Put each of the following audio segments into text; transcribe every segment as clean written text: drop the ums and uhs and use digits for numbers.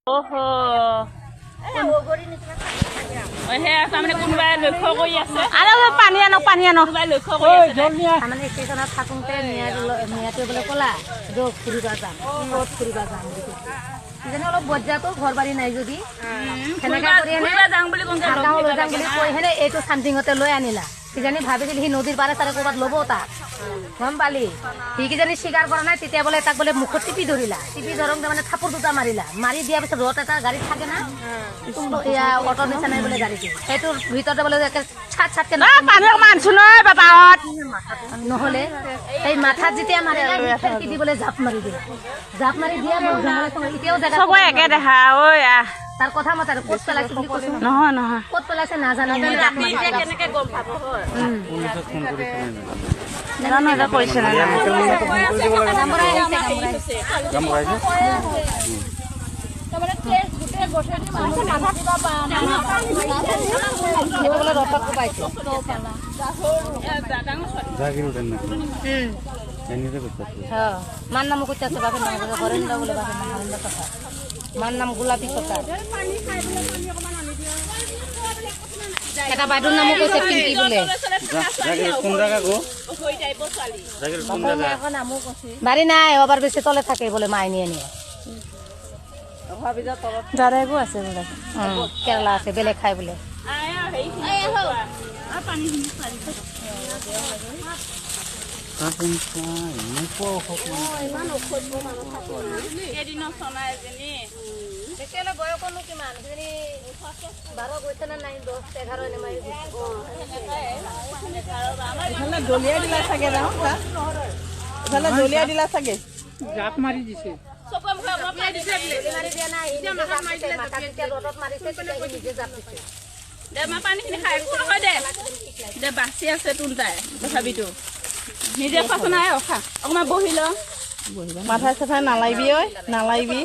ওহো তাৰমানে কোনোবাই লক্ষ্য কৰি আছে আৰু পানী আনক কোনোবাই লক্ষ্য কৰি আছে তাৰমানে ষ্টেচনত থাকোঁতে মিয়াটোৱে বোলে ক'লা ফুৰিব যাম ক'ত ফুৰিব যাম কিজানি অলপ বজ্জাতো ঘৰ বাৰী নাই যদি সেনেকৈ কৰি যাম বুলি লৈ যাম বুলি কৈ হেনে এইটো চামথিঙতে লৈ আনিলা কিজানি ভাবিছিল সি নদীৰ পাৰে চাৰে ক'ৰবাত ল'ব তাক গম পালি সি কিজানি স্বীকাৰ কৰা নাই তেতিয়া বোলে তাক বোলে মুখত টিপি ধৰিলা টিপি ধৰক তাৰমানে থাপৰ দুটা মাৰিলা মাৰি দিয়াৰ পিছত ৰদ এটা গাড়ীত থাকে না এয়া অটোৰ নিচিনাই বোলে গাড়ীটো সেইটোৰ ভিতৰতে বোলে ছাটকে নহ'লে সেই মাথাত যেতিয়া মাৰিলা টিপি বোলে জাপ মাৰি দিয়ে জাপ মাৰি দিয়া এতিয়াও জেগা একে দেখা ঐ তাৰ কথা মতে আৰু ক'ত পেলাইছে বুলি কৈছো নহয় ক'ত পেলাইছে নাজানো কেনেকে গম পাব হয় মান নাম করতেছে বাপের নাম হরেন্দ্র বলে বাপের নাম হরেন্দ্র কথা মান নাম গোলাপী কথা এটা বাইদুর নামও কইছে পিঙ্কি বলে বাড়ি নাই আবার বেশি তলে থাকে বলে মাই নিয়ে নিয়ে দাদাইবো আছে বলে কেরালা আছে বেলেগ খাই বলে দলিয়া দিলা চাগে জাপ মাৰি দিছে পানীখিনি খাই একো নহয় দে বাচি আছে তোনটাই তথাপিতো নিজে পাচন নাই অখা অকণমান বহি ল মাথা চাথা নালাগিবি ঐ নালাগিবি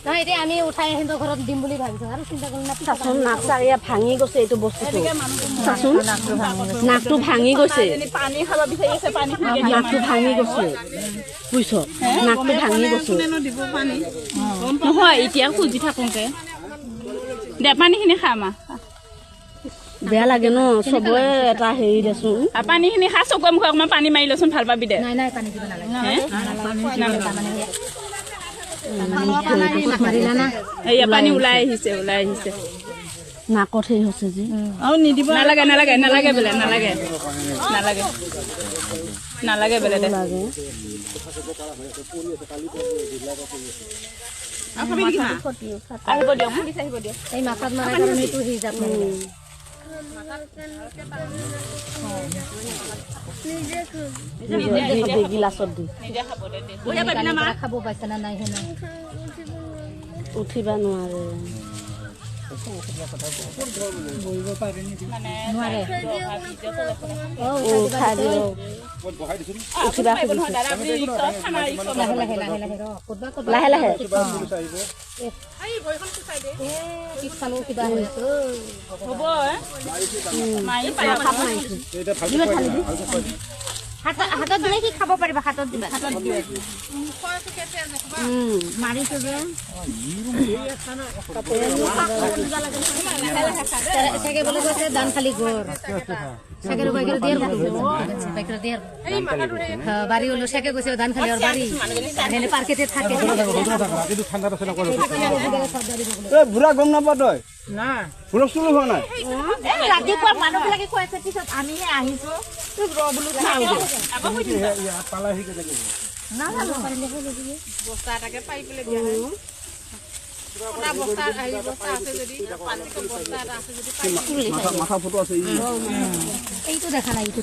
নহয় এতিয়া আমি উঠাই সিহঁতৰ ঘৰত দিম বুলি ভাবিছো আৰু চিন্তা কৰি চাচোন নাক চাৰিয়া ভাঙি গৈছে এইটো বস্তুটো চাচোন নাকটো ভাঙি গৈছে পানী খাব বিচাৰি আছে পানী নাকটো ভাঙি গৈছে বুজিছ নাকটো ভাঙি গৈছে দিব পানী নহয় এতিয়া খুজি থাকোঁতে দে পানীখিনি খাম বেয়া লাগে ন চবৰে এটা হেৰি দেচোন পানীখিনি খা চকুৱে মুখে অকণমান পানী মাৰি লচোন ভাল পাবি দে নাই নাই পানী দিব নালাগে এয়া পানী ওলাই আহিছে নাকত হেৰি হৈছে যে আৰু নিদিব নালাগে নালাগে নালাগে বোলে নালাগে নালাগে নালাগে বোলে দে আহিব দিয়ক আহিব দিয়ক এই মাথাত মাৰা কাৰণে এইটো হিজাব গিলাচত দি খাব পাইছে না নাই হেনে উঠিবা নোৱাৰে নোৱাৰে উঠাই দিব উঠিবা লাহে লাহে পিছফালেও কিবা হৈছে হ'ব হাতত দিলে কি খাব পাৰিবা হাতত দিবা মাৰিছো যে চাগে বলে কৈছে দান খালি ঘৰ চাগে বাইকের দিয়ার বাইকের দিয়ার বাড়ি হলো সেকে কৈছে ধান খালি আর বাড়ি এখানে পার্কেতে থাকে বুঢ়া গম নাপা তই না হুলস্থুল হোৱা নাই ৰাতিপুৱা মানুহবিলাকে কৈছে পিছত আমিহে আহিছো বস্তা এটাকে পাই পেলাই দিয়া বস্তা আছে যদি মাথা ফটো আছে এইটো দেখা নাই এইটো